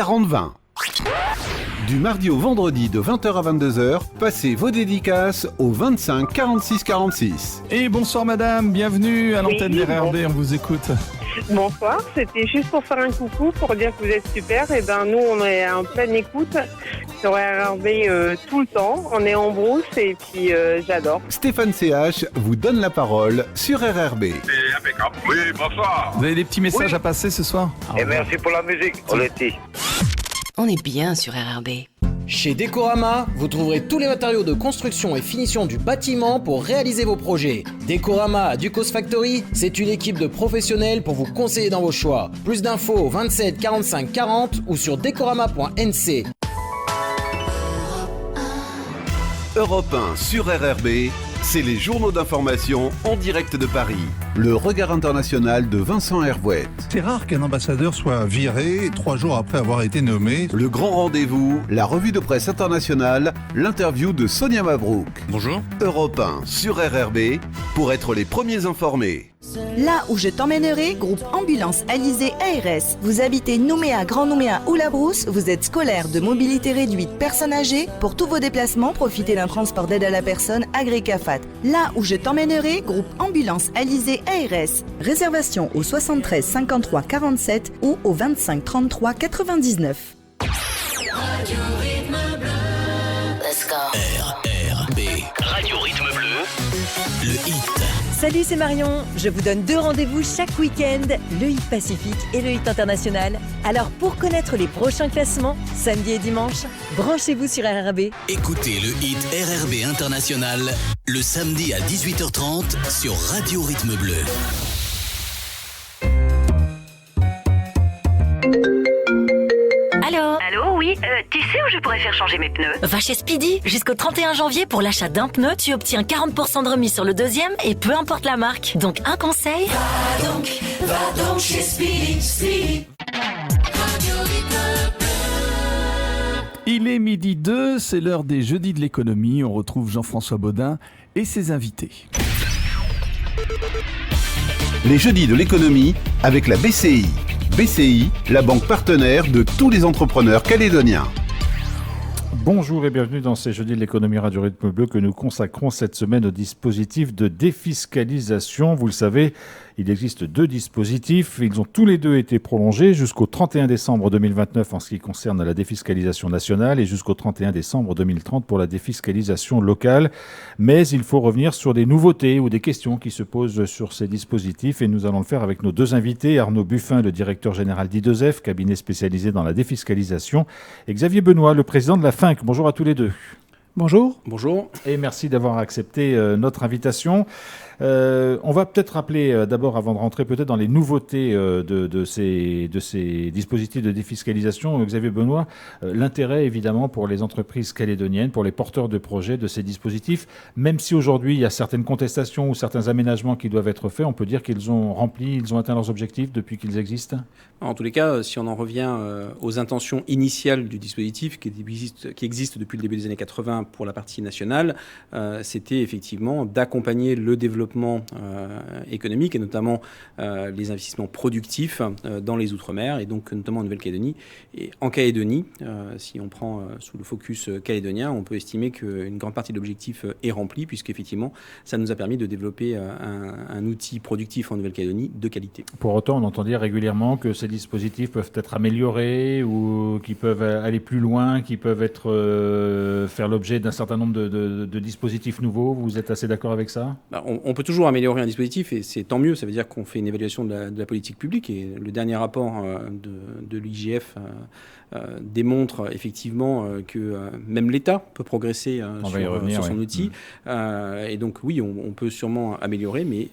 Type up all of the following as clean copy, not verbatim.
40-20. Du mardi au vendredi de 20h à 22h, passez vos dédicaces au 25 46 46. Et bonsoir madame, bienvenue à l'antenne des RRB, on vous écoute. Bonsoir, c'était juste pour faire un coucou, pour dire que vous êtes super. Et ben nous, on est en pleine écoute sur RRB tout le temps. On est en brousse et puis j'adore. Stéphane CH vous donne la parole sur RRB. C'est impeccable. Oui, bonsoir. Vous avez des petits messages à passer ce soir? Et merci pour la musique, on l'était. On est bien sur RRB. Chez Décorama, vous trouverez tous les matériaux de construction et finition du bâtiment pour réaliser vos projets. Décorama à Ducos Factory, c'est une équipe de professionnels pour vous conseiller dans vos choix. Plus d'infos au 27 45 40 ou sur decorama.nc. Europe 1 sur RRB, c'est les journaux d'information en direct de Paris. Le regard international de Vincent Hervouet. C'est rare qu'un ambassadeur soit viré 3 jours après avoir été nommé. Le grand rendez-vous, la revue de presse internationale, l'interview de Sonia Mabrouk. Bonjour. Europe 1 sur RRB, pour être les premiers informés. Là où je t'emmènerai, groupe Ambulance Alizé ARS. Vous habitez Nouméa, Grand Nouméa ou La Brousse, vous êtes scolaire de mobilité réduite, personnes âgées. Pour tous vos déplacements, profitez d'un transport d'aide à la personne Agré-Cafat. Là où je t'emmènerai, groupe Ambulance Alizé ARS. Réservation au 73 53 47 ou au 25 33 99. Radio Rythme Bleu. Let's go. RRB. Radio Rythme Bleu. Le hit. Salut, c'est Marion. Je vous donne 2 rendez-vous chaque week-end, le hit Pacifique et le hit international. Alors pour connaître les prochains classements, samedi et dimanche, branchez-vous sur RRB. Écoutez le hit RRB international le samedi à 18h30 sur Radio Rythme Bleu. Allô, oui, tu sais où je pourrais faire changer mes pneus? Va chez Speedy. Jusqu'au 31 janvier, pour l'achat d'un pneu, tu obtiens 40% de remise sur le deuxième et peu importe la marque. Donc un conseil, va donc chez Speedy. Il est 12h02, c'est l'heure des jeudis de l'économie. On retrouve Jean-François Baudin et ses invités. Les jeudis de l'économie avec la BCI. BCI, la banque partenaire de tous les entrepreneurs calédoniens. Bonjour et bienvenue dans ces jeudis de l'économie Radio Rythme Bleu que nous consacrons cette semaine au dispositif de défiscalisation. Vous le savez, il existe 2 dispositifs. Ils ont tous les 2 été prolongés jusqu'au 31 décembre 2029 en ce qui concerne la défiscalisation nationale et jusqu'au 31 décembre 2030 pour la défiscalisation locale. Mais il faut revenir sur des nouveautés ou des questions qui se posent sur ces dispositifs et nous allons le faire avec nos 2 invités. Arnaud Buffin, le directeur général d'I2F, cabinet spécialisé dans la défiscalisation, et Xavier Benoît, le président de la FINC. Bonjour à tous les 2. Bonjour. Bonjour. Et merci d'avoir accepté notre invitation. On va peut-être rappeler d'abord, avant de rentrer peut-être dans les nouveautés de ces dispositifs de défiscalisation, Xavier Benoît, l'intérêt évidemment pour les entreprises calédoniennes, pour les porteurs de projets de ces dispositifs, même si aujourd'hui il y a certaines contestations ou certains aménagements qui doivent être faits, on peut dire qu'ils ont atteint leurs objectifs depuis qu'ils existent. En tous les cas, si on en revient aux intentions initiales du dispositif qui existe depuis le début des années 80 pour la partie nationale, c'était effectivement d'accompagner le développement économique et notamment les investissements productifs dans les Outre-mer et donc notamment en Nouvelle-Calédonie. Et en Calédonie, si on prend sous le focus calédonien, on peut estimer qu'une grande partie de l'objectif est remplie puisqu'effectivement, ça nous a permis de développer un outil productif en Nouvelle-Calédonie de qualité. Pour autant, on entend dire régulièrement que ces dispositifs peuvent être améliorés ou qui peuvent aller plus loin, qui peuvent faire l'objet d'un certain nombre de dispositifs nouveaux. Vous êtes assez d'accord avec ça ? On peut toujours améliorer un dispositif et c'est tant mieux, ça veut dire qu'on fait une évaluation de la politique publique et le dernier rapport de l'IGF démontre effectivement que même l'État peut progresser sur son outil. Et donc oui, on peut sûrement améliorer, mais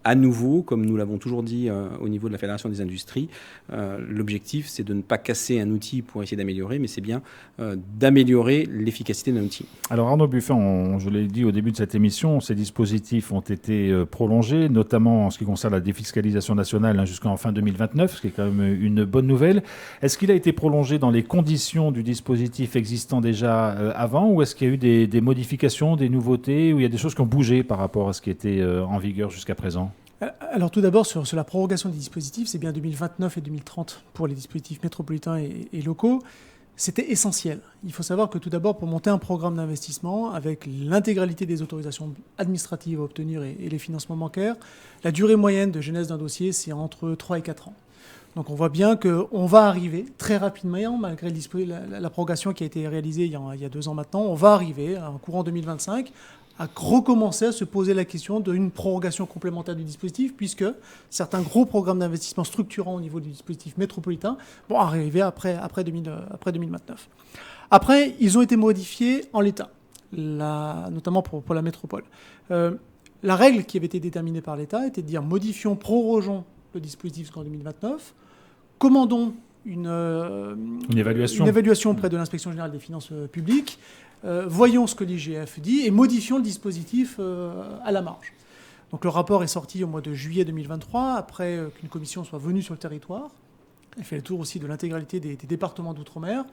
à nouveau, comme nous l'avons toujours dit au niveau de la Fédération des industries, l'objectif c'est de ne pas casser un outil pour essayer d'améliorer, mais c'est bien d'améliorer l'efficacité d'un outil. Alors Arnaud Buffin, je l'ai dit au début de cette émission, ces dispositifs ont été prolongés, notamment en ce qui concerne la défiscalisation nationale jusqu'en fin 2029, ce qui est quand même une bonne nouvelle. Est-ce qu'il a été prolongé dans les conditions du dispositif existant déjà avant, ou est-ce qu'il y a eu des modifications, des nouveautés, ou il y a des choses qui ont bougé par rapport à ce qui était en vigueur jusqu'à présent ? Alors tout d'abord, sur la prorogation des dispositifs, c'est bien 2029 et 2030 pour les dispositifs métropolitains et locaux. C'était essentiel. Il faut savoir que tout d'abord, pour monter un programme d'investissement avec l'intégralité des autorisations administratives à obtenir et les financements bancaires, la durée moyenne de genèse d'un dossier, c'est entre 3 et 4 ans. Donc on voit bien qu'on va arriver très rapidement, malgré la prorogation qui a été réalisée il y a 2 ans maintenant, on va arriver, en courant 2025, à recommencer à se poser la question d'une prorogation complémentaire du dispositif, puisque certains gros programmes d'investissement structurants au niveau du dispositif métropolitain vont arriver après 2029. Après, ils ont été modifiés en l'état, notamment pour la métropole. La règle qui avait été déterminée par l'État était de dire prorogeons le dispositif jusqu'en 2029, commandons une évaluation auprès de l'Inspection générale des finances publiques, voyons ce que l'IGF dit et modifions le dispositif à la marge. Donc le rapport est sorti au mois de juillet 2023, après qu'une commission soit venue sur le territoire. Elle fait le tour aussi de l'intégralité des départements d'outre-mer.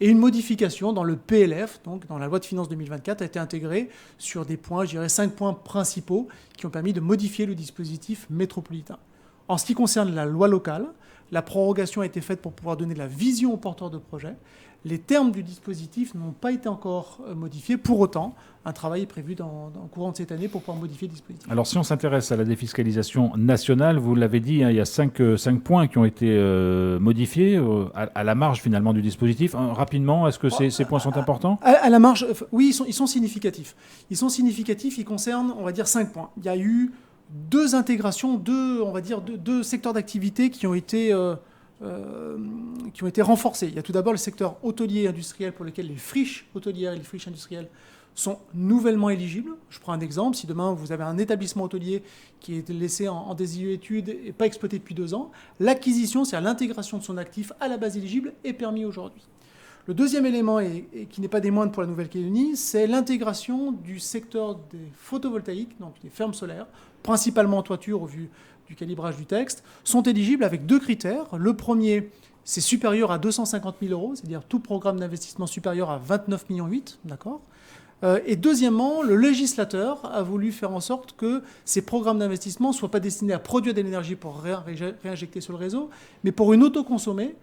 Et une modification dans le PLF, donc dans la loi de finances 2024, a été intégrée sur des points, je dirais 5 points principaux, qui ont permis de modifier le dispositif métropolitain. En ce qui concerne la loi locale, la prorogation a été faite pour pouvoir donner la vision aux porteurs de projets. Les termes du dispositif n'ont pas été encore modifiés. Pour autant, un travail est prévu dans le courant de cette année pour pouvoir modifier le dispositif. Alors si on s'intéresse à la défiscalisation nationale, vous l'avez dit, il y a 5 points qui ont été modifiés à la marge finalement du dispositif. Rapidement, est-ce que ces points sont importants ? À la marge, oui, ils sont significatifs. Ils sont significatifs, ils concernent, on va dire, 5 points. Il y a eu 2 intégrations, deux secteurs d'activité qui ont été renforcés. Il y a tout d'abord le secteur hôtelier et industriel pour lequel les friches hôtelières et les friches industrielles sont nouvellement éligibles. Je prends un exemple. Si demain vous avez un établissement hôtelier qui est laissé en désuétude et pas exploité depuis 2 ans, l'acquisition, c'est-à-dire l'intégration de son actif à la base éligible, est permis aujourd'hui. Le deuxième élément, et qui n'est pas des moindres pour la Nouvelle-Calédonie, c'est l'intégration du secteur des photovoltaïques, donc des fermes solaires, principalement en toiture au vu du calibrage du texte, sont éligibles avec 2 critères. Le premier, c'est supérieur à 250 000 euros, c'est-à-dire tout programme d'investissement supérieur à 29,8 millions, d'accord ? Et deuxièmement, le législateur a voulu faire en sorte que ces programmes d'investissement ne soient pas destinés à produire de l'énergie pour réinjecter sur le réseau, mais pour une autoconsommation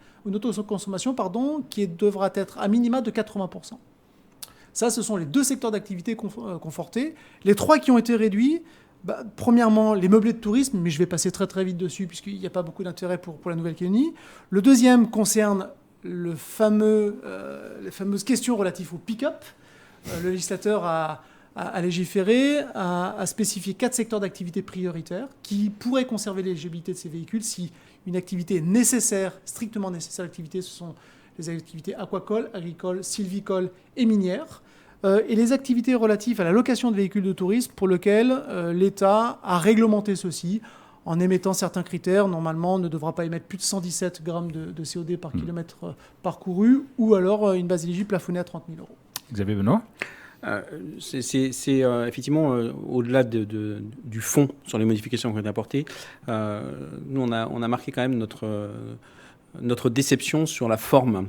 qui devra être à minima de 80%. Ça, ce sont les 2 secteurs d'activité confortés. Les 3 qui ont été réduits, premièrement, les meublés de tourisme, mais je vais passer très très vite dessus puisqu'il n'y a pas beaucoup d'intérêt pour la Nouvelle-Calédonie. Le deuxième concerne les fameuses questions relatives au pick-up. Le législateur a légiféré, a spécifié 4 secteurs d'activité prioritaires qui pourraient conserver l'éligibilité de ces véhicules si une activité est nécessaire, strictement nécessaire l'activité. Ce sont les activités aquacoles, agricoles, sylvicoles et minières. Et les activités relatives à la location de véhicules de tourisme pour lesquelles l'État a réglementé ceci en émettant certains critères. Normalement, on ne devra pas émettre plus de 117 grammes de CO2 par kilomètre parcouru ou alors une base éligible plafonnée à 30 000 euros. Xavier Benoît ? C'est effectivement, au-delà du fond sur les modifications qui ont été apportées, nous on a marqué quand même notre déception sur la forme.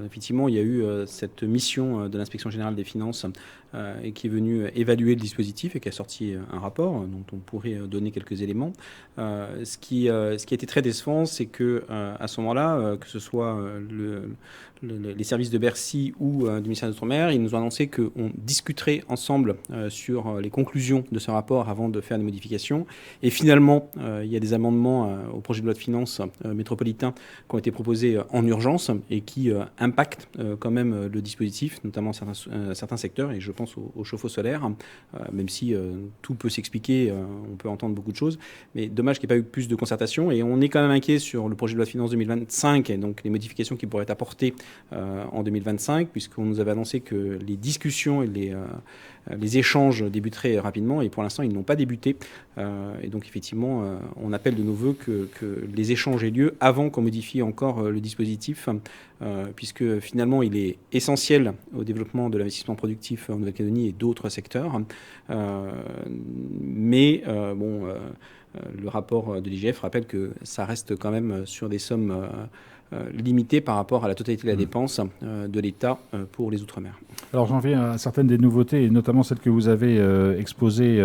Effectivement, il y a eu cette mission de l'Inspection générale des finances et qui est venue évaluer le dispositif et qui a sorti un rapport dont on pourrait donner quelques éléments. Ce qui a été très décevant, c'est que à ce moment-là, que ce soit les services de Bercy ou du ministère de l'Outre-mer, ils nous ont annoncé qu'on discuterait ensemble sur les conclusions de ce rapport avant de faire des modifications. Et finalement, il y a des amendements au projet de loi de finances métropolitain qui ont été proposés en urgence et qui impactent quand même le dispositif, notamment certains secteurs, et je pense au chauffe-eau solaire, même si tout peut s'expliquer, on peut entendre beaucoup de choses, mais dommage qu'il n'y ait pas eu plus de concertation, et on est quand même inquiet sur le projet de loi de finances 2025, et donc les modifications qui pourraient être apportées en 2025, puisqu'on nous avait annoncé que les discussions et les échanges débuteraient rapidement, et pour l'instant ils n'ont pas débuté, et donc effectivement on appelle de nos voeux que les échanges aient lieu avant qu'on modifie encore le dispositif, puisque finalement il est essentiel au développement de l'investissement productif en Nouvelle-Calédonie et d'autres secteurs, mais le rapport de l'IGF rappelle que ça reste quand même sur des sommes limité par rapport à la totalité de la dépense de l'État pour les Outre-mer. Alors j'en viens à certaines des nouveautés, et notamment celles que vous avez exposées,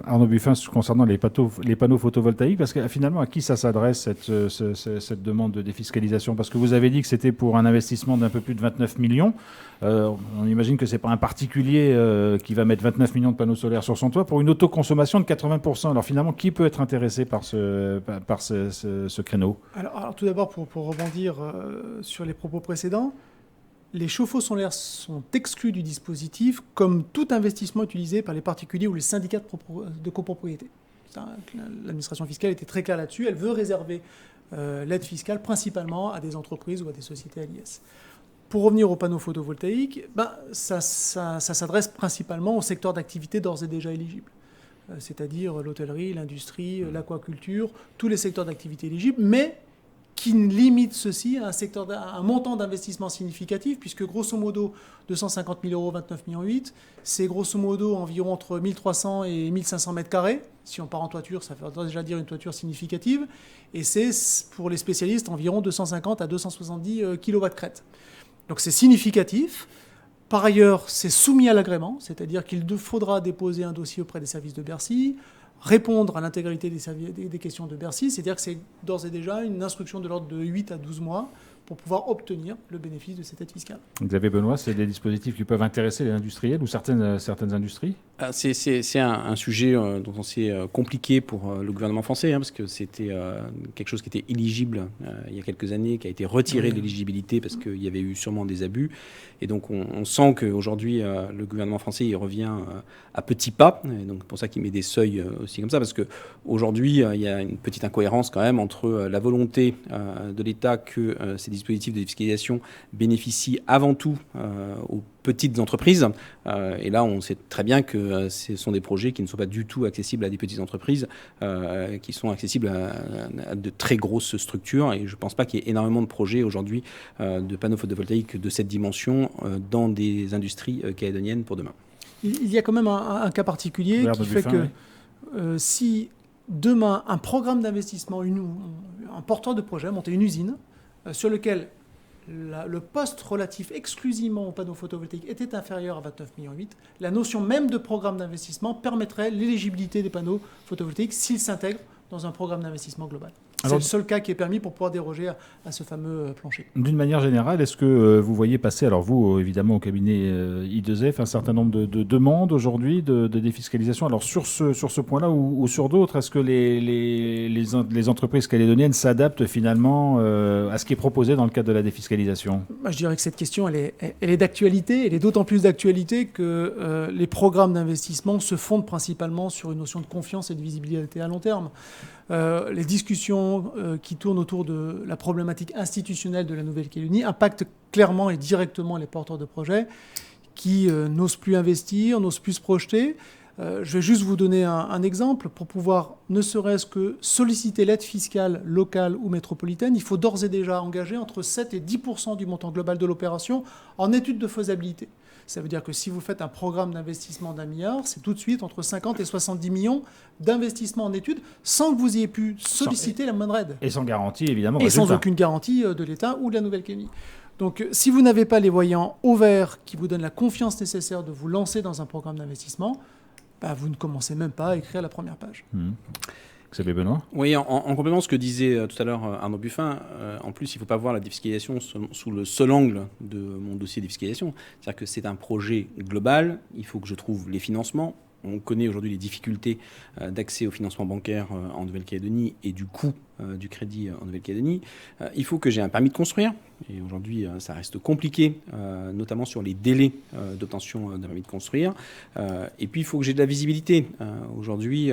Arnaud Buffin, concernant les panneaux photovoltaïques, parce que finalement, à qui ça s'adresse cette demande de défiscalisation? Parce que vous avez dit que c'était pour un investissement d'un peu plus de 29 millions. On imagine que ce n'est pas un particulier qui va mettre 29 millions de panneaux solaires sur son toit pour une autoconsommation de 80%. Alors finalement, qui peut être intéressé par ce créneau? Alors tout d'abord, pour rebondir sur les propos précédents, les chauffe-eau solaires sont exclus du dispositif comme tout investissement utilisé par les particuliers ou les syndicats de copropriété. L'administration fiscale était très claire là-dessus. Elle veut réserver l'aide fiscale principalement à des entreprises ou à des sociétés à l'IS. Pour revenir aux panneaux photovoltaïques, ça s'adresse principalement au secteur d'activité d'ores et déjà éligible, c'est-à-dire l'hôtellerie, l'industrie, l'aquaculture, tous les secteurs d'activité éligibles, mais qui limite ceci à un montant d'investissement significatif, puisque grosso modo 250 000 €, 29,8 millions, c'est grosso modo environ entre 1300 et 1500 mètres carrés. Si on part en toiture, ça veut déjà dire une toiture significative. Et c'est, pour les spécialistes, environ 250 à 270 kW/crête. Donc c'est significatif. Par ailleurs, c'est soumis à l'agrément, c'est-à-dire qu'il faudra déposer un dossier auprès des services de Bercy, répondre à l'intégralité des questions de Bercy, c'est-à-dire que c'est d'ores et déjà une instruction de l'ordre de 8 à 12 mois pour pouvoir obtenir le bénéfice de cette aide fiscale. Xavier Benoît, c'est des dispositifs qui peuvent intéresser les industriels ou certaines industries? C'est un sujet dont on s'est compliqué pour le gouvernement français, parce que c'était quelque chose qui était éligible il y a quelques années, qui a été retiré de l'éligibilité parce qu'il y avait eu sûrement des abus. Et donc on sent qu'aujourd'hui, le gouvernement français il revient à petits pas. Et donc pour ça qu'il met des seuils aussi comme ça, parce qu'aujourd'hui, il y a une petite incohérence quand même entre la volonté de l'État que ces dispositifs de défiscalisation bénéficient avant tout aux petites entreprises. Et là, on sait très bien que ce sont des projets qui ne sont pas du tout accessibles à des petites entreprises, qui sont accessibles à de très grosses structures. Et je ne pense pas qu'il y ait énormément de projets aujourd'hui de panneaux photovoltaïques de cette dimension dans des industries calédoniennes pour demain. Il y a quand même un cas particulier qui fait que si demain, un programme d'investissement, un porteur de projet, monter une usine sur lequel le poste relatif exclusivement aux panneaux photovoltaïques était inférieur à 29,8 millions, la notion même de programme d'investissement permettrait l'éligibilité des panneaux photovoltaïques s'ils s'intègrent dans un programme d'investissement global. C'est le seul cas qui est permis pour pouvoir déroger à ce fameux plancher. D'une manière générale, est-ce que vous voyez passer, alors vous, évidemment, au cabinet I2F, un certain nombre de demandes aujourd'hui de défiscalisation? Alors sur ce point-là ou sur d'autres, est-ce que les entreprises calédoniennes s'adaptent finalement à ce qui est proposé dans le cadre de la défiscalisation? Je dirais que cette question, elle est d'actualité. Elle est d'autant plus d'actualité que les programmes d'investissement se fondent principalement sur une notion de confiance et de visibilité à long terme. Les discussions qui tournent autour de la problématique institutionnelle de la Nouvelle-Calédonie impactent clairement et directement les porteurs de projets qui n'osent plus investir, n'osent plus se projeter. Je vais juste vous donner un exemple. Pour pouvoir ne serait-ce que solliciter l'aide fiscale locale ou métropolitaine, il faut d'ores et déjà engager entre 7 et 10% du montant global de l'opération en étude de faisabilité. Ça veut dire que si vous faites un programme d'investissement d'1 milliard, c'est tout de suite entre 50 et 70 millions d'investissements en études sans que vous ayez pu solliciter la moindre aide. Et sans garantie, évidemment. Et sans aucune garantie de l'État ou de la Nouvelle-Calédonie. Donc, si vous n'avez pas les voyants au vert qui vous donnent la confiance nécessaire de vous lancer dans un programme d'investissement, vous ne commencez même pas à écrire la première page. Xavier Benoît? Oui, en complément de ce que disait tout à l'heure Arnaud Buffin, en plus, il ne faut pas voir la défiscalisation sous le seul angle de mon dossier de défiscalisation. C'est-à-dire que c'est un projet global, il faut que je trouve les financements. On connaît aujourd'hui les difficultés d'accès au financement bancaire en Nouvelle-Calédonie et du coût du crédit en Nouvelle-Calédonie. Il faut que j'ai un permis de construire. Et aujourd'hui, ça reste compliqué, notamment sur les délais d'obtention d'un permis de construire. Et puis, il faut que j'ai de la visibilité. Aujourd'hui,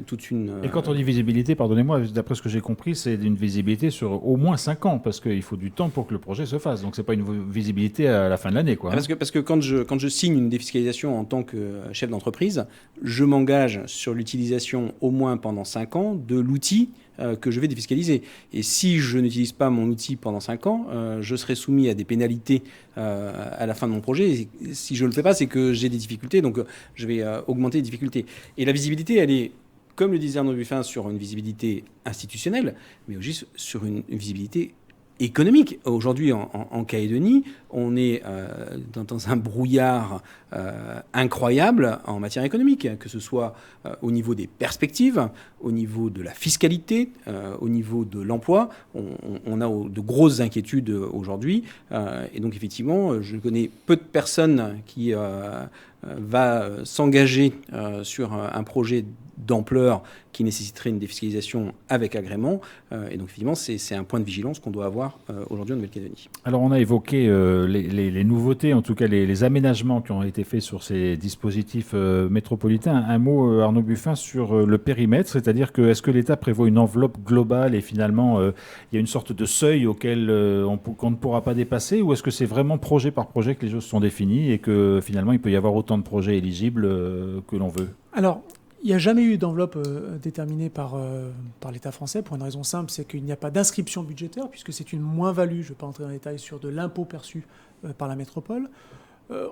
toute une... Et quand on dit visibilité, pardonnez-moi, d'après ce que j'ai compris, c'est une visibilité sur au moins 5 ans, parce qu'il faut du temps pour que le projet se fasse. Donc, ce n'est pas une visibilité à la fin de l'année, quoi. Parce que quand je signe une défiscalisation en tant que chef d'entreprise, je m'engage sur l'utilisation au moins pendant 5 ans de l'outil que je vais défiscaliser. Et si je n'utilise pas mon outil pendant 5 ans, je serai soumis à des pénalités à la fin de mon projet. Et si je ne le fais pas, c'est que j'ai des difficultés, donc je vais augmenter les difficultés. Et la visibilité, elle est, comme le disait Arnaud Buffin, sur une visibilité institutionnelle, mais aussi sur une visibilité économique. Aujourd'hui, en Calédonie, on est dans un brouillard incroyable en matière économique, que ce soit au niveau des perspectives, au niveau de la fiscalité, au niveau de l'emploi. On a de grosses inquiétudes aujourd'hui. Et donc, effectivement, je connais peu de personnes qui va s'engager sur un projet d'ampleur qui nécessiterait une défiscalisation avec agrément. Et donc, effectivement, c'est un point de vigilance qu'on doit avoir aujourd'hui en Nouvelle-Calédonie. Alors, on a évoqué les nouveautés, en tout cas les aménagements qui ont été faits sur ces dispositifs métropolitains. Un mot, Arnaud Buffin, sur le périmètre, c'est-à-dire que est-ce que l'État prévoit une enveloppe globale et finalement, il y a une sorte de seuil auquel qu'on ne pourra pas dépasser, ou est-ce que c'est vraiment projet par projet que les choses sont définies et que finalement, il peut y avoir autant de projets éligibles que l'on veut? Alors, il n'y a jamais eu d'enveloppe déterminée par l'État français pour une raison simple, c'est qu'il n'y a pas d'inscription budgétaire puisque c'est une moins-value, je ne vais pas entrer dans les détails, sur de l'impôt perçu par la métropole.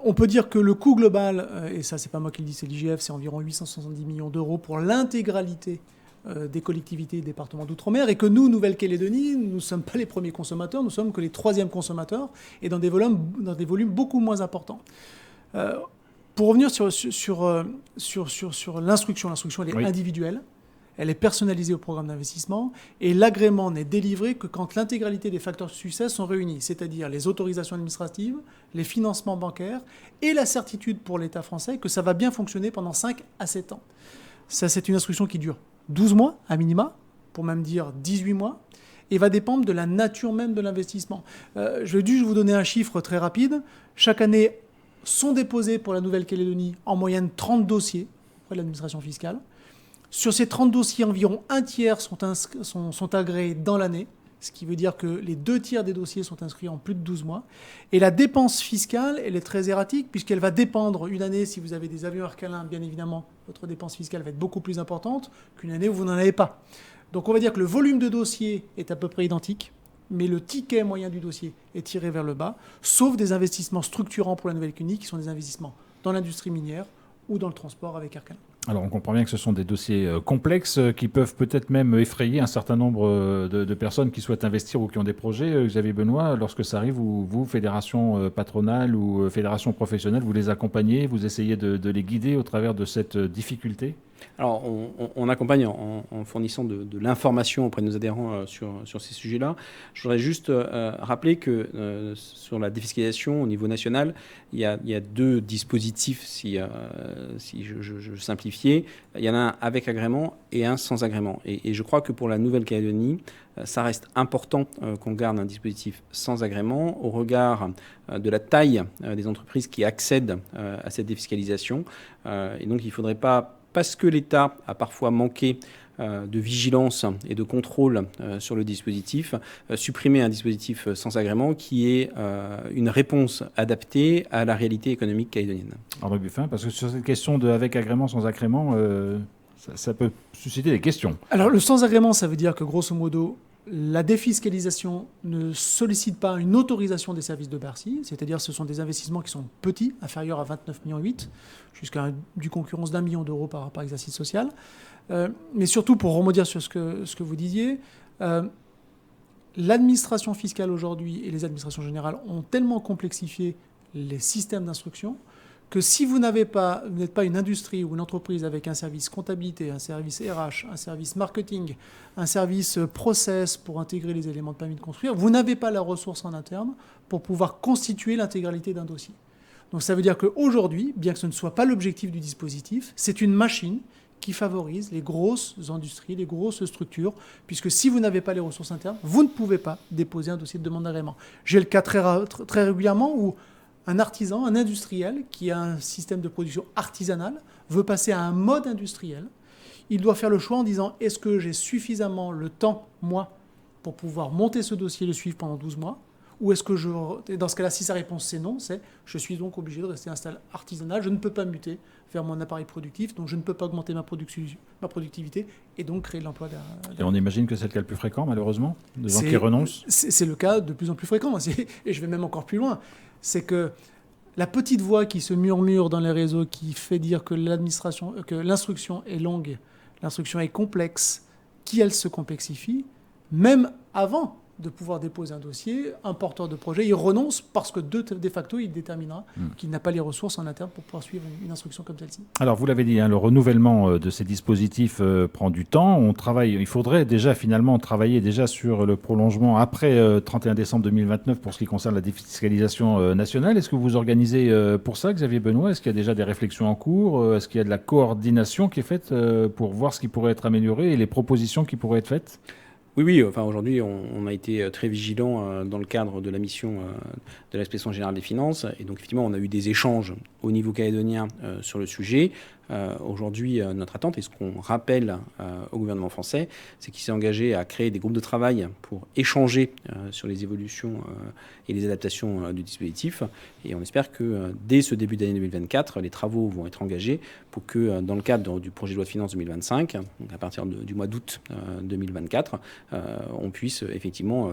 On peut dire que le coût global, et ça c'est pas moi qui le dis, c'est l'IGF, c'est environ 870 millions d'euros pour l'intégralité des collectivités et départements d'outre-mer, et que nous, Nouvelle-Calédonie, nous ne sommes pas les premiers consommateurs, nous sommes que les troisièmes consommateurs, et dans des volumes beaucoup moins importants. Pour revenir sur l'instruction, l'instruction elle est individuelle, elle est personnalisée au programme d'investissement et l'agrément n'est délivré que quand l'intégralité des facteurs de succès sont réunis, c'est-à-dire les autorisations administratives, les financements bancaires et la certitude pour l'État français que ça va bien fonctionner pendant 5 à 7 ans. Ça, c'est une instruction qui dure 12 mois à minima, pour même dire 18 mois, et va dépendre de la nature même de l'investissement. Je vais vous donner un chiffre très rapide. Chaque année, sont déposés pour la Nouvelle-Calédonie en moyenne 30 dossiers auprès de l'administration fiscale. Sur ces 30 dossiers, environ un tiers sont agréés dans l'année, ce qui veut dire que les 2 tiers des dossiers sont inscrits en plus de 12 mois. Et la dépense fiscale, elle est très erratique, puisqu'elle va dépendre une année, si vous avez des avions Air-Calin, bien évidemment, votre dépense fiscale va être beaucoup plus importante qu'une année où vous n'en avez pas. Donc on va dire que le volume de dossiers est à peu près identique, mais le ticket moyen du dossier est tiré vers le bas, sauf des investissements structurants pour la Nouvelle-Calédonie, qui sont des investissements dans l'industrie minière ou dans le transport avec Air-Calin. Alors on comprend bien que ce sont des dossiers complexes qui peuvent peut-être même effrayer un certain nombre de personnes qui souhaitent investir ou qui ont des projets. Xavier Benoît, lorsque ça arrive, vous, fédération patronale ou fédération professionnelle, vous les accompagnez, vous essayez de les guider au travers de cette difficulté ? Alors, on accompagne en fournissant de l'information auprès de nos adhérents sur ces sujets-là. Je voudrais juste rappeler que sur la défiscalisation au niveau national, il y a 2 dispositifs, si je simplifiais. Il y en a un avec agrément et un sans agrément. Et je crois que pour la Nouvelle-Calédonie, ça reste important qu'on garde un dispositif sans agrément au regard de la taille des entreprises qui accèdent à cette défiscalisation. Et donc, il ne faudrait pas, parce que l'État a parfois manqué de vigilance et de contrôle sur le dispositif, supprimer un dispositif sans agrément qui est une réponse adaptée à la réalité économique calédonienne. Arnaud Buffin, parce que sur cette question de avec agrément, sans agrément, ça peut susciter des questions. Alors le sans agrément, ça veut dire que grosso modo, la défiscalisation ne sollicite pas une autorisation des services de Bercy, c'est-à-dire ce sont des investissements qui sont petits, inférieurs à 29,8 millions, jusqu'à du concurrence d'1 million d'euros par exercice social. Mais surtout, pour remonter sur ce que vous disiez, l'administration fiscale aujourd'hui et les administrations générales ont tellement complexifié les systèmes d'instruction que si vous n'êtes pas une industrie ou une entreprise avec un service comptabilité, un service RH, un service marketing, un service process pour intégrer les éléments de permis de construire, vous n'avez pas la ressource en interne pour pouvoir constituer l'intégralité d'un dossier. Donc ça veut dire qu'aujourd'hui, bien que ce ne soit pas l'objectif du dispositif, c'est une machine qui favorise les grosses industries, les grosses structures, puisque si vous n'avez pas les ressources internes, vous ne pouvez pas déposer un dossier de demande d'agrément. J'ai le cas très régulièrement où un artisan, un industriel qui a un système de production artisanal veut passer à un mode industriel. Il doit faire le choix en disant est-ce que j'ai suffisamment le temps, moi, pour pouvoir monter ce dossier et le suivre pendant 12 mois, ou est-ce que et dans ce cas-là, si sa réponse c'est non, c'est je suis donc obligé de rester installé artisanal, je ne peux pas muter vers mon appareil productif, donc je ne peux pas augmenter ma productivité et donc créer de l'emploi. Et on imagine que c'est le cas le plus fréquent, malheureusement, de gens qui renoncent. C'est le cas de plus en plus fréquent, et je vais même encore plus loin. C'est que la petite voix qui se murmure dans les réseaux, qui fait dire que l'instruction est longue, l'instruction est complexe, elle se complexifie, même avant de pouvoir déposer un dossier, un porteur de projet, il renonce parce que de facto, il déterminera qu'il n'a pas les ressources en interne pour pouvoir suivre une instruction comme celle-ci. Alors, vous l'avez dit, le renouvellement de ces dispositifs prend du temps. Il faudrait déjà finalement travailler déjà sur le prolongement après 31 décembre 2029 pour ce qui concerne la défiscalisation nationale. Est-ce que vous vous organisez pour ça, Xavier Benoît? Est-ce qu'il y a déjà des réflexions en cours? Est-ce qu'il y a de la coordination qui est faite pour voir ce qui pourrait être amélioré et les propositions qui pourraient être faites? Oui, enfin, aujourd'hui, on a été très vigilants dans le cadre de la mission de l'Inspection générale des finances. Et donc, effectivement, on a eu des échanges au niveau calédonien sur le sujet. Aujourd'hui, notre attente, et ce qu'on rappelle au gouvernement français, c'est qu'il s'est engagé à créer des groupes de travail pour échanger sur les évolutions et les adaptations du dispositif. Et on espère que dès ce début d'année 2024, les travaux vont être engagés pour que, dans le cadre du projet de loi de finances 2025, donc à partir du mois d'août 2024, on puisse effectivement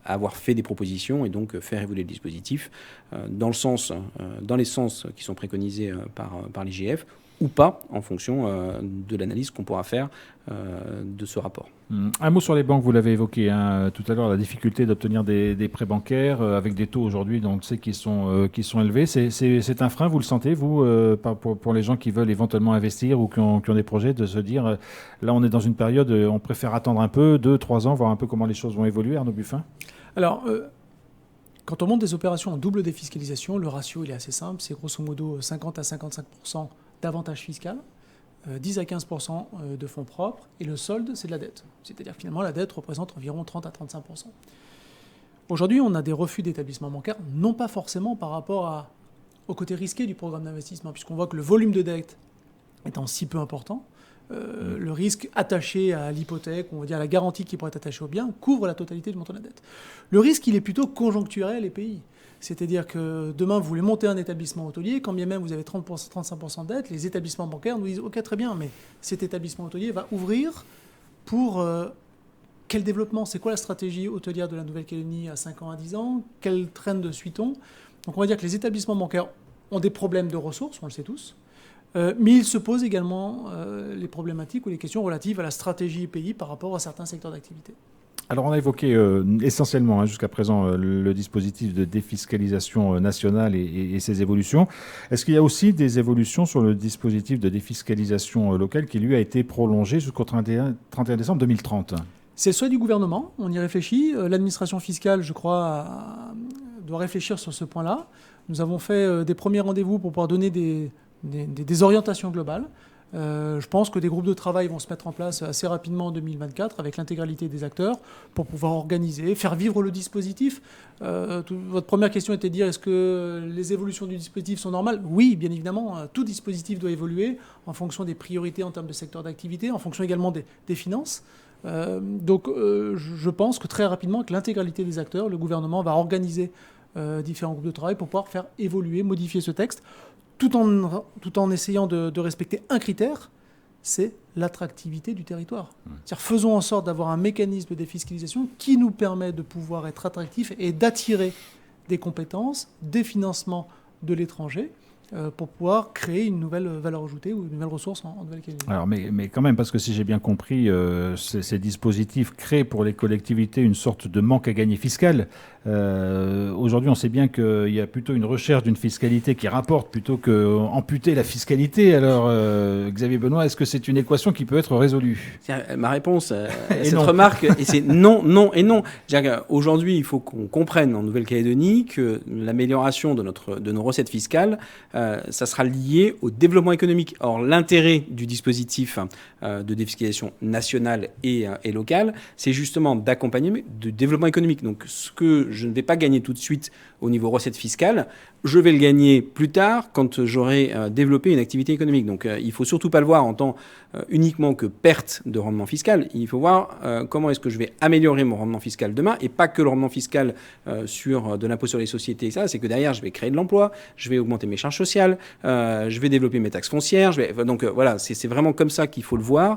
avoir fait des propositions et donc faire évoluer le dispositif dans les sens qui sont préconisés par l'IGF, ou pas, en fonction de l'analyse qu'on pourra faire de ce rapport. Un mot sur les banques, vous l'avez évoqué tout à l'heure, la difficulté d'obtenir des prêts bancaires avec des taux aujourd'hui qui sont élevés. C'est un frein, vous le sentez, vous, pour les gens qui veulent éventuellement investir ou qui ont des projets, de se dire, là on est dans une période, on préfère attendre un peu, 2-3 ans, voir un peu comment les choses vont évoluer, Arnaud Buffin? Alors, quand on monte des opérations en double défiscalisation, le ratio il est assez simple, c'est grosso modo 50 à 55% d'avantage fiscal, 10 à 15% de fonds propres, et le solde, c'est de la dette. C'est-à-dire finalement, la dette représente environ 30 à 35%. Aujourd'hui, on a des refus d'établissements bancaires, non pas forcément par rapport au côté risqué du programme d'investissement, puisqu'on voit que le volume de dette étant si peu important, le risque attaché à l'hypothèque, on va dire la garantie qui pourrait être attachée au bien, couvre la totalité du montant de la dette. Le risque, il est plutôt conjoncturel et pays. C'est-à-dire que demain, vous voulez monter un établissement hôtelier, quand bien même vous avez 35% de dette, les établissements bancaires nous disent « Ok, très bien, mais cet établissement hôtelier va ouvrir pour quel développement? C'est quoi la stratégie hôtelière de la Nouvelle-Calédonie à 5 ans, à 10 ans? Quel trend suit-on ?» Donc on va dire que les établissements bancaires ont des problèmes de ressources, on le sait tous, mais ils se posent également les problématiques ou les questions relatives à la stratégie pays par rapport à certains secteurs d'activité. Alors on a évoqué essentiellement jusqu'à présent le dispositif de défiscalisation nationale et ses évolutions. Est-ce qu'il y a aussi des évolutions sur le dispositif de défiscalisation locale qui lui a été prolongé jusqu'au 31 décembre 2030 ? C'est le souhait du gouvernement, on y réfléchit. L'administration fiscale, je crois, doit réfléchir sur ce point-là. Nous avons fait des premiers rendez-vous pour pouvoir donner des orientations globales. Je pense que des groupes de travail vont se mettre en place assez rapidement en 2024 avec l'intégralité des acteurs pour pouvoir organiser, faire vivre le dispositif. Votre première question était de dire est-ce que les évolutions du dispositif sont normales? Oui, bien évidemment, tout dispositif doit évoluer en fonction des priorités en termes de secteur d'activité, en fonction également des finances. Donc je pense que très rapidement, avec l'intégralité des acteurs, le gouvernement va organiser différents groupes de travail pour pouvoir faire évoluer, modifier ce texte, tout en essayant de respecter un critère, c'est l'attractivité du territoire. C'est-à-dire faisons en sorte d'avoir un mécanisme de défiscalisation qui nous permet de pouvoir être attractif et d'attirer des compétences, des financements de l'étranger pour pouvoir créer une nouvelle valeur ajoutée ou une nouvelle ressource en Nouvelle-Calédonie. Alors, mais quand même, parce que si j'ai bien compris, ces dispositifs créent pour les collectivités une sorte de manque à gagner fiscal. Aujourd'hui, on sait bien qu'il y a plutôt une recherche d'une fiscalité qui rapporte plutôt qu'amputer la fiscalité. Alors, Xavier Benoît, est-ce que c'est une équation qui peut être résolue? Ma réponse à cette remarque, et c'est non, non et non. Aujourd'hui, il faut qu'on comprenne en Nouvelle-Calédonie que l'amélioration de nos recettes fiscales, ça sera lié au développement économique. Or, l'intérêt du dispositif de défiscalisation nationale et locale, c'est justement d'accompagner du développement économique. Donc, ce que je ne vais pas gagner tout de suite au niveau recettes fiscales, je vais le gagner plus tard quand j'aurai développé une activité économique. Donc, il ne faut surtout pas le voir en tant uniquement que perte de rendement fiscal. Il faut voir comment est-ce que je vais améliorer mon rendement fiscal demain, et pas que le rendement fiscal sur de l'impôt sur les sociétés. Ça, c'est que derrière, je vais créer de l'emploi, je vais augmenter mes charges sociales, je vais développer mes taxes foncières. Donc voilà, c'est vraiment comme ça qu'il faut le voir.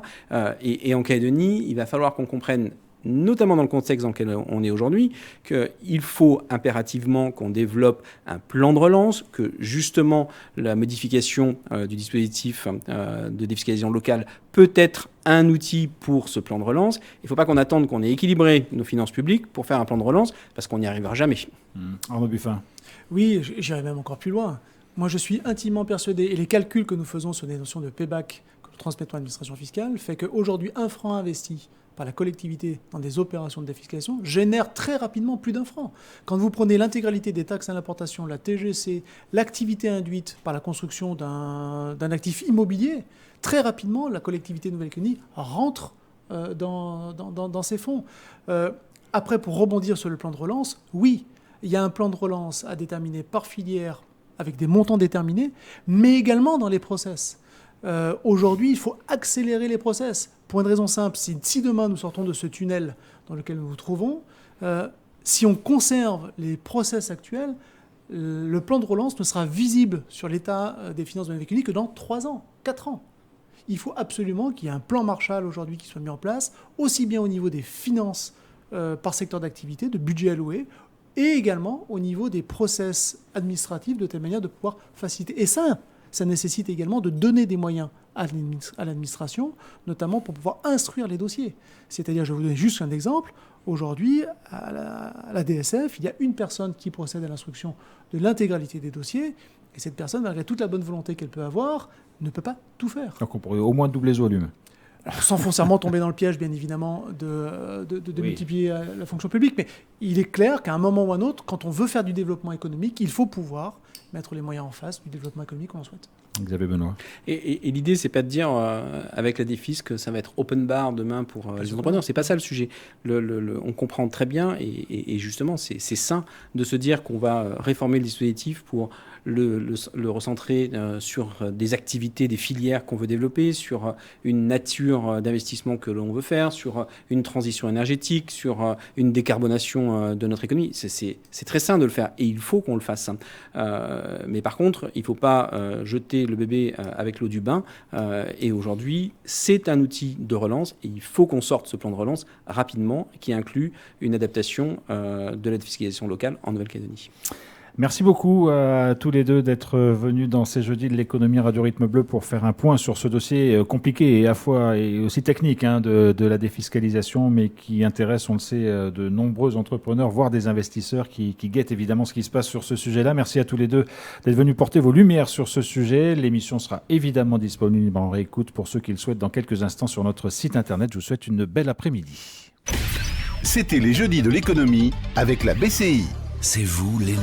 Et en Calédonie, il va falloir qu'on comprenne notamment dans le contexte dans lequel on est aujourd'hui, qu'il faut impérativement qu'on développe un plan de relance, que justement la modification du dispositif de défiscalisation locale peut être un outil pour ce plan de relance. Il ne faut pas qu'on attende qu'on ait équilibré nos finances publiques pour faire un plan de relance, parce qu'on n'y arrivera jamais. Arnaud Buffin. Oui, j'irai même encore plus loin. Moi, je suis intimement persuadé, et les calculs que nous faisons sur des notions de payback que nous transmettons à l'administration fiscale, fait qu'aujourd'hui, un franc investi par la collectivité dans des opérations de défiscalisation génère très rapidement plus d'un franc. Quand vous prenez l'intégralité des taxes à l'importation, la TGC, l'activité induite par la construction d'un actif immobilier, très rapidement, la collectivité de Nouvelle-Calédonie rentre dans ses fonds. Après, pour rebondir sur le plan de relance, oui, il y a un plan de relance à déterminer par filière avec des montants déterminés, mais également dans les process. Aujourd'hui, il faut accélérer les process. Pour une raison simple, si demain nous sortons de ce tunnel dans lequel nous nous trouvons, si on conserve les process actuels, le plan de relance ne sera visible sur l'état des finances de Nouvelle-Calédonie que dans 3 ans, 4 ans. Il faut absolument qu'il y ait un plan Marshall aujourd'hui qui soit mis en place, aussi bien au niveau des finances par secteur d'activité, de budget alloué, et également au niveau des process administratifs, de telle manière de pouvoir faciliter. Et ça nécessite également de donner des moyens à l'administration, notamment pour pouvoir instruire les dossiers. C'est-à-dire, je vais vous donner juste un exemple. Aujourd'hui, à la DSF, il y a une personne qui procède à l'instruction de l'intégralité des dossiers, et cette personne, malgré toute la bonne volonté qu'elle peut avoir, ne peut pas tout faire. Donc on pourrait au moins doubler ce volume. Alors, sans foncièrement tomber dans le piège, bien évidemment, de multiplier la fonction publique. Mais il est clair qu'à un moment ou à un autre, quand on veut faire du développement économique, il faut pouvoir mettre les moyens en face du développement économique qu'on en souhaite. Xavier Benoît. Et l'idée, c'est pas de dire avec la défisc que ça va être open bar demain pour les entrepreneurs. C'est pas ça le sujet. On comprend très bien, et justement, c'est sain de se dire qu'on va réformer le dispositif pour le recentrer sur des activités, des filières qu'on veut développer, sur une nature d'investissement que l'on veut faire, sur une transition énergétique, sur une décarbonation de notre économie. C'est très sain de le faire, et il faut qu'on le fasse. Mais par contre, il ne faut pas jeter le bébé avec l'eau du bain. Et aujourd'hui, c'est un outil de relance, et il faut qu'on sorte ce plan de relance rapidement, qui inclut une adaptation de la défiscalisation locale en Nouvelle-Calédonie. Merci beaucoup à tous les deux d'être venus dans ces jeudis de l'économie Radio Rythme Bleu pour faire un point sur ce dossier compliqué et à fois et aussi technique de la défiscalisation, mais qui intéresse, on le sait, de nombreux entrepreneurs, voire des investisseurs qui guettent évidemment ce qui se passe sur ce sujet-là. Merci à tous les deux d'être venus porter vos lumières sur ce sujet. L'émission sera évidemment disponible en réécoute pour ceux qui le souhaitent dans quelques instants sur notre site internet. Je vous souhaite une belle après-midi. C'était les jeudis de l'économie avec la BCI. C'est vous les nerfs.